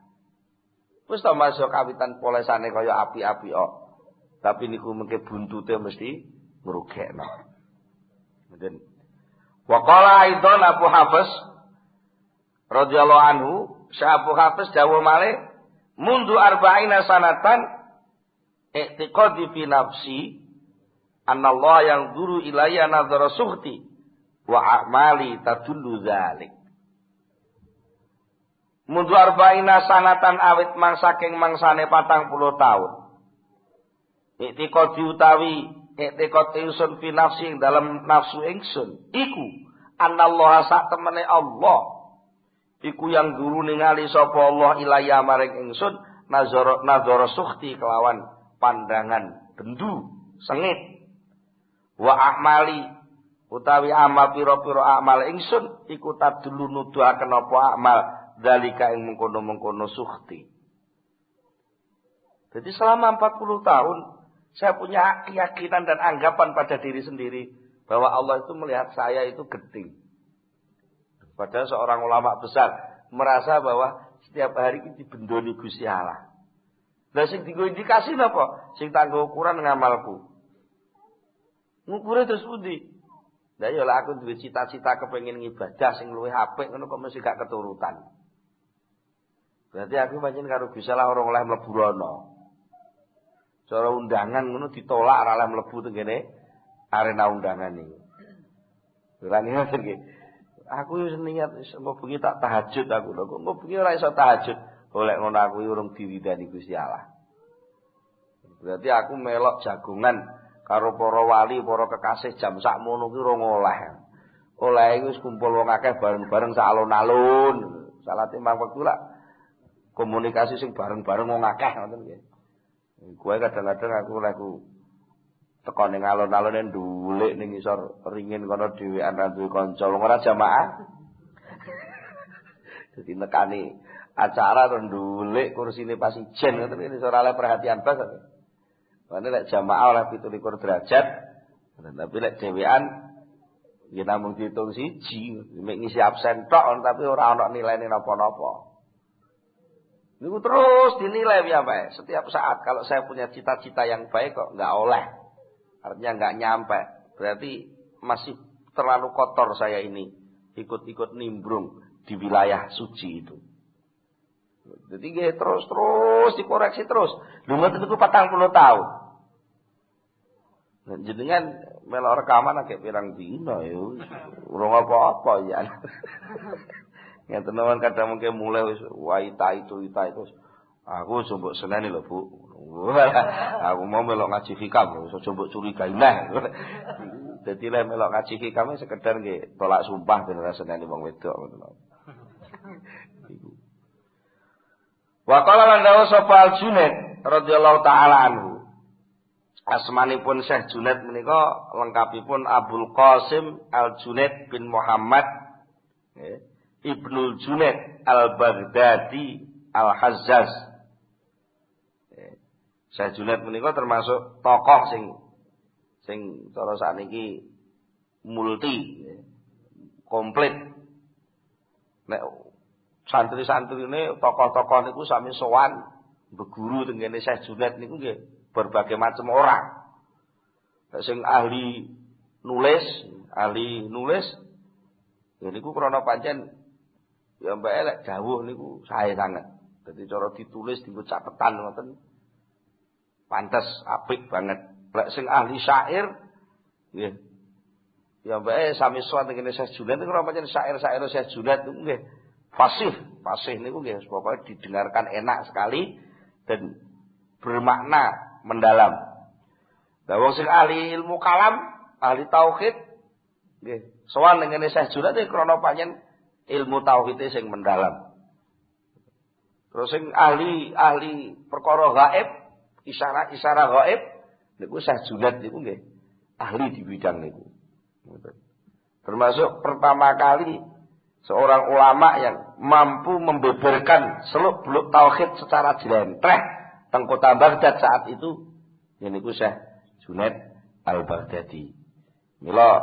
Wis ta masuk kawitan polesane kaya api-api kok. Tapi niku mengke buntute mesti ngrugekno. Mboten. Wa qala aidan Abu Hafiz radhiyallahu anhu, Syekh Abu Hafiz dawuh malih mundu arba'ina sanatan i'tiqadi fi nafsi anallah yang guru ilayya nadhara sukhti wa a'mali tadullu dzalik. Mundu arba'ina sanatan awit mangsaking mangsane 40 taun. I'tiqadi utawi i'tiqad ingsun fi nafsi ing dalam nafsu ingsun iku anallah sak temene Allah iku yang guru ningali sapa Allah ilayya maring ingsun nazara sukhti kelawan pandangan bendu sengit wa amali utawi amal pira-pira amal ingsun iku tadulu nuduhaken apa amal dalika ing mengkono-mengkono sukhti. Jadi selama 40 tahun saya punya keyakinan dan anggapan pada diri sendiri bahwa Allah itu melihat saya itu gede. Padahal seorang ulama besar merasa bahwa setiap hari ini dibendoni Gusti Allah. Lah sing dienggo indikasi napa? Sing tanggo ukuran ngamalku. Ngukure terus pundi? Lah ya lah aku duwe cita-cita kepengin ngibadah sing luwih apik ngono kok mesti gak keturutan. Berarti aku pancen karo Gusti Allah ora oleh mlebu rono. Cara undangan ngono ditolak ora oleh mlebu tengene arena undangan iki. Ora ngoten nggih. Aku wis niat mau bengi tak tahajud aku lho. Kok mau bengi ora iso tahajud. Golek ngono aku urung diwidani Gusti Allah. Berarti aku melok jagungan karo para wali, para kekasih jam sakmono ki ora oleh. Oleh iku wis kumpul wong akeh bareng-bareng sak alun-alun. Salat imam wektu lak komunikasi sing bareng-bareng wong akeh ngoten nggih. Kuwi kadang-kadang aku leku teko ning alun-alun ndulik ning isor ringin kono dhewean ra duwe kanca ora jamaah. Dadi nekani acara terus ndulik kursine pas ijen ngoten iki ora oleh perhatian bas. Mane lek jamaah oleh 17 derajat, tapi lek dhewean ya namung diitung siji, mek ngisi absen tok tapi ora ana nilaine napa-napa. Niku terus dinilai ya Pak. Setiap saat kalau saya punya cita-cita yang baik kok enggak oleh. Artinya enggak nyampe. Berarti masih terlalu kotor saya ini. Ikut-ikut nimbrung di wilayah suci itu. Jadi terus dikoreksi terus. Lunga itu 40 tahun. Dan jenengan melok rekaman agak pirang dina ya. Urung apa-apa ya. Ngeten mawon kadang mungkin mulai wis waita itu. Aku coba seneni lho, Bu. Aku mau melok ngaji hikam, iso coba curigai nah. Dadi lek melok ngaji hikam sekedar nggih tolak sumpah ben ora seneni wong wedok ngoten. Wa qala lan dawu sapa Al-Junaid radhiyallahu taala anhu. Asmanipun Syekh Junaid menika lengkapipun Abdul Qasim Al-Junaid bin Muhammad Ibnul Junaid Al-Baghdadi Al-Hazzaz. Syekh Junaid menika termasuk tokoh sing cara sakniki multi komplit. Nek santri-santrine tokoh-tokoh niku sami sowan beguru tengene Syekh Junaid niku nggih berbagai macam orang. Sing ahli nulis ya niku krana pancen ya mbak elek dawuh niku sae sanget. Dadi cara ditulis dienggo catetan ngoten pantes apik banget. Lek sing ahli syair nggih ya mbak sami sowan tengene Syekh Junaid niku pancen syair-syair Syekh Junaid niku nggih fasih niku nggih pokoke didengarkan enak sekali dan bermakna mendalam. Lah wong sing ahli ilmu kalam, ahli tauhid nggih sowan tengene Syekh Junaid niku krana pancen ilmu tauhid sing mendalam. Terus sing ahli perkara gaib, isyarah gaib niku Syekh Junaid niku nggih ahli di bidang niku. Termasuk pertama kali seorang ulama yang mampu membeberkan seluk-beluk tauhid secara jelentreh teng kota Baghdad saat itu niku Syekh Junaid Al-Baghdadi. Mila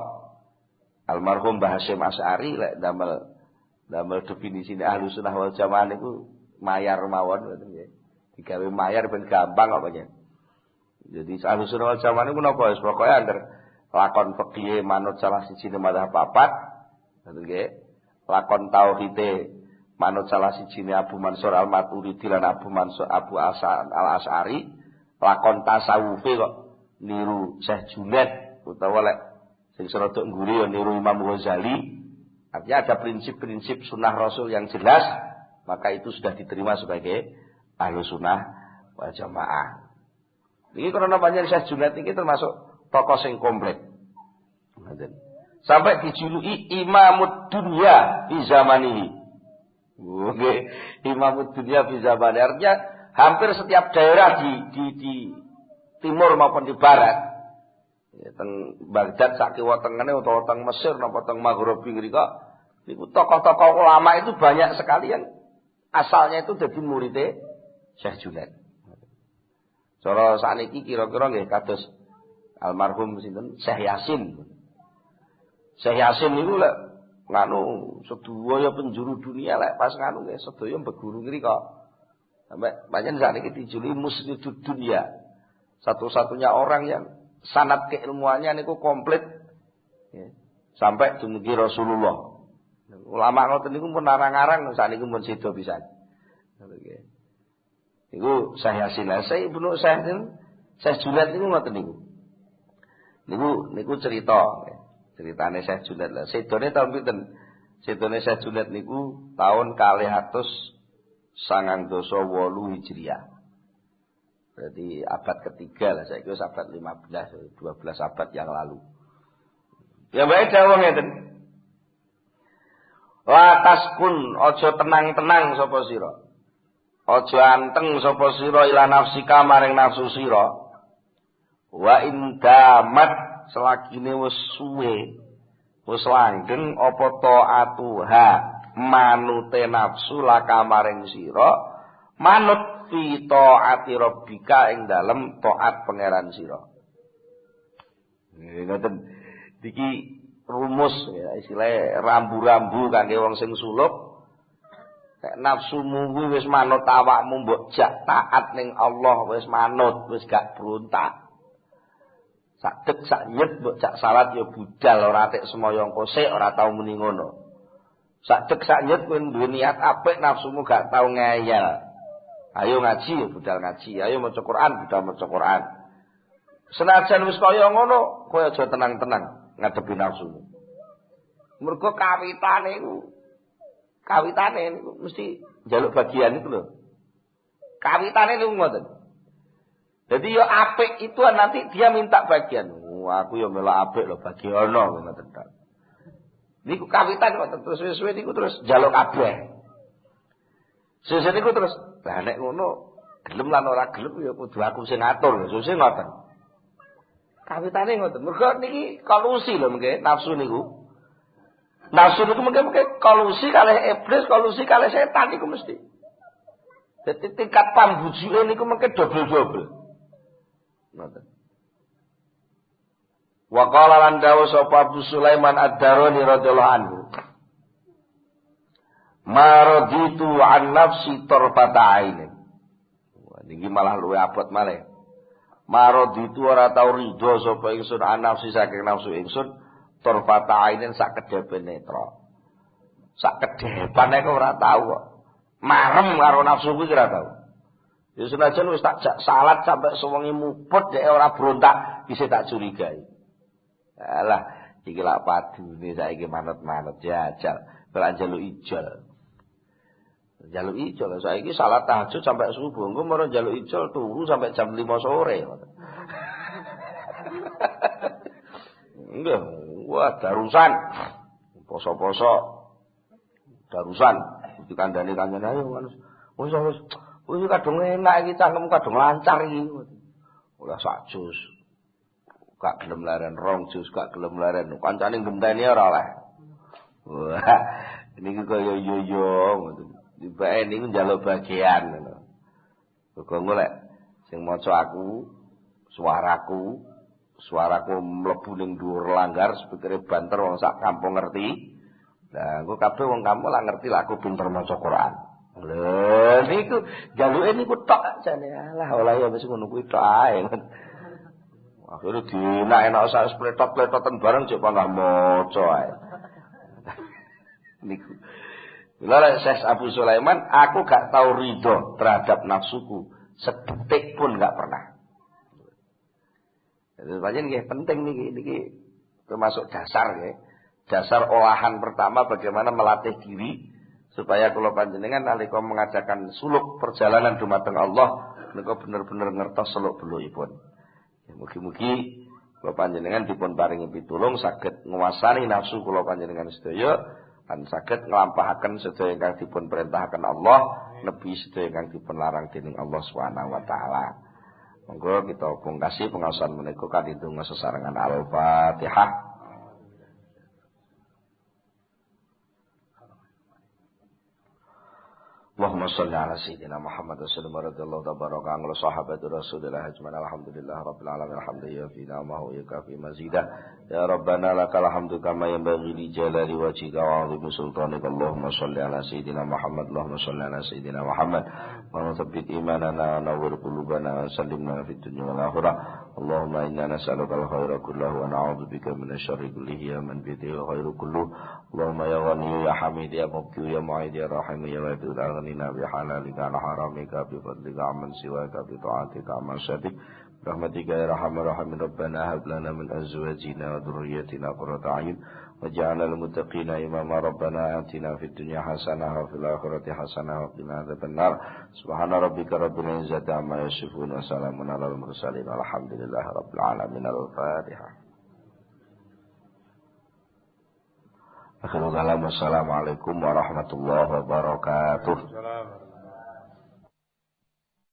almarhum Mbah Hasyim Asy'ari lek damel definisi Ahlus Sunnah wal Jamaah niku mayar mawon ngoten nggih. Digawe mayar ben gampang kok pancen. Jadi Ahlus Sunnah wal Jamaah niku napa wis pokoke angger lakon fikih manut salah sijine mazhab papat ngoten nggih. Lakon tauhide manut salah sijine Abu Mansur Al-Maturidi lan Abu Al-Asy'ari lakon tasawufe kok niru Syekh Junaid utawa lek sing serodok ngguri ya niru Imam Ghazali. Artinya ada prinsip-prinsip sunnah Rasul yang jelas, maka itu sudah diterima sebagai ahlu sunnah wal jamaah. Ini karena namanya Syekh Junaid ini termasuk tokoh sing komplit. Sampai dijuluki Imamud Dunya di zamanihi. Oke, Imamud Dunya di zamanihi. Artinya hampir setiap daerah di timur maupun di barat, teng Baghdad sakiwa tengene utawa teng Mesir napa teng Maghrib ngrika niku tokoh-tokoh ulama itu banyak sekali yang asalnya itu dadi muridé Syekh Junaid. Cara sakniki kira-kira nggih kados almarhum sinten Syekh Yasin. Syekh Yasin niku lek nganu sedaya penjuru dunia lek pas nganu nggih sedaya beguru ngrika. Sampai banyak sakniki dijuluki musnidud dunya. Satu-satunya orang yang sanad keilmuannya niku komplit ya, sampai dumugi Rasulullah. Ulama ngoten niku pun arang-arang sakniki pun sida pisan. Nggih. Niku Syekh Yasin, Syekh Ibnu Syekh Junaid niku ngoten niku. Niku cerita, ceritane Syekh Junaid lah. Sedone taun pinten? Sedone Syekh Junaid niku taun 298 Hijriah. Berarti abad ketiga lah, saya kira abad 15, 12 abad yang lalu. Ya baik dawuh ngeten. Lataskun aja tenang-tenang sapa sira. Aja anteng sapa sira ila nafsika maring nafsu sira. Wa indamat selagine wis suwe, wis langgeng apa taatuha manute nafsu laka maring sira, manut fi taati rabbika ing dalem taat pangeran sira. Ngoten iki rumus ya istilah rambu-rambu kangge wong sing suluk. Nek nafsumu kuwi wis manut awakmu mbok jak taat ning Allah wis manut, wis gak berontak. Sadek sak nyet mbok jak salat ya budal ora atik semaya kosek ora tau muni ngono. Sadek sak nyet kowe duwe niat apik nafsumu gak tau ngeyel. Ayo ngaji ya budal ngaji, ayo maca Quran budal maca Quran. Senajan wis kaya ngono, kowe aja tenang-tenang ngadepi nafsumu. Mergo kawitane niku mesti njaluk bagian itu lho. Kawitane niku ngoten. Jadi ya apik itu nanti dia minta bagian. Aku ya melok apik lho bagiono ngoten ta. Niku kawitan kok terus suwe-suwe niku terus njaluk kabeh. Sesuk niku terus lah nek ngono gelem lan ora gelem ya kudu aku sing ngatur, sesuk ngoten. Kawitane ngoten. Mergo niki kolusi lho mengke nafsu niku. Nafsu niku mengke kolusi kalih iblis, kolusi kalih setan niku mesti. Dadi tingkat pambujuke niku mengke dobel-dobel. Ngoten. Wa qala lan dawuh sapa Abu Sulaiman Ad-Darani radhiyallahu anhu. Maraditu an nafsi tarfata ainin. Wah, niki malah luwih abot malih. Maraditu ora tau ridho sapa ingsun an nafsi saking nafsu ingsun tarfata ainin sak kedhepe netra. Sak kedhepane kok ora tau kok. Marem karo nafsu kuwi ora tau. Ya senajan wis tak jak salat sampai sewengi muput dhek ora brontak bisa tak curigai. Alah, iki lak padune saiki manut-manut jajal, belan njaluk ijol. Njaluk ijol saiki salat tahajud sampai subuh, engko maro njaluk ijol turu sampai jam 5 sore. Enggak, wah darusan. Poso-poso darusan dikandani kanjeng ayo wis kadung enak iki cangkem kadung lancar iki. Ora sak jus. Gak gelem laren rong jus, gak gelem laren kancane genteni ora oleh. Wah, niki kaya yo-yo ngoten. Dibake niku njaluk bagian ngono. Kok golek sing maca aku, suaraku mlebu ning dhuwur langgar sepikire banter wong sak kampung ngerti. Lah engko kabeh wong kampung lak ngerti lak aku pinter maca Quran. Lho niku jaluke niku tok jane. Alah oleh ya wis ngono kuwi tok ae. Akhirnya enak-enak saya spletot-pletotan bareng cek panggah moco ae. Niku. Bila Syekh Abu Sulaiman, aku gak tahu ridho terhadap nafsuku. Sedetik pun gak pernah. Itu pancen nggih penting niki termasuk dasar nggih. Dasar olahan pertama bagaimana melatih diri supaya kula panjenengan nalika mengadakan suluk perjalanan dumateng Allah menika bener-bener ngertos seluk-belukipun. Ya, mugi-mugi kula panjenengan dipun paringi pitulung saged nguasani nafsu kula panjenengan sedaya lan saged nglampahaken sedaya ingkang dipun perintahaken Allah, nebi sedaya ingkang dipun larang dening Allah Subhanahu wa taala. Monggo kita pungkasi pengaosan menika kanthi donga sesarengan Al-Fatihah. Allahumma shalli ala sayyidina Muhammad wa sallim radhiyallahu tabaraka an sahabati Rasulillah ajma'in alhamdulillah rabbil alamin alhamdulillah fi ni'amahu wa kafi mazidah ya rabbana lakal hamdu kama yanbaghi li jalali wajhika wa 'azimi sultanika Allahumma shalli ala sayyidina Muhammad Allahumma shalli ala sayyidina Muhammad wa tsabbit imanana wa nawwir qulubana wa sallimna fid dunya wal akhirah Allahumma inna nas'aluka al-khaira kullahu wa na'udzu bika minasy syarri kullihi ya man bi yadihi khairu kulluh Allahumma ya ghani ya hamid ya mubdi ya mu'id ya rahim ya wadud aghnina bi halalika an haramika bi fadlika amman siwaka bi ta'atika amman syadik rahmatika ya arhamar rahimin rabbana hab lana min azwajina wa dhurriyyatina qurrata a'yun waj'alna lil muttaqina imama rabbana atina fid dunya hasanah wa fil akhirati hasanah wa qina adzabannar subhana rabbika rabbil izzati amma yasifun wa salamun alal mursalin walhamdulillahi rabbil alamin al-fatihah. Assalamualaikum warahmatullahi wabarakatuh.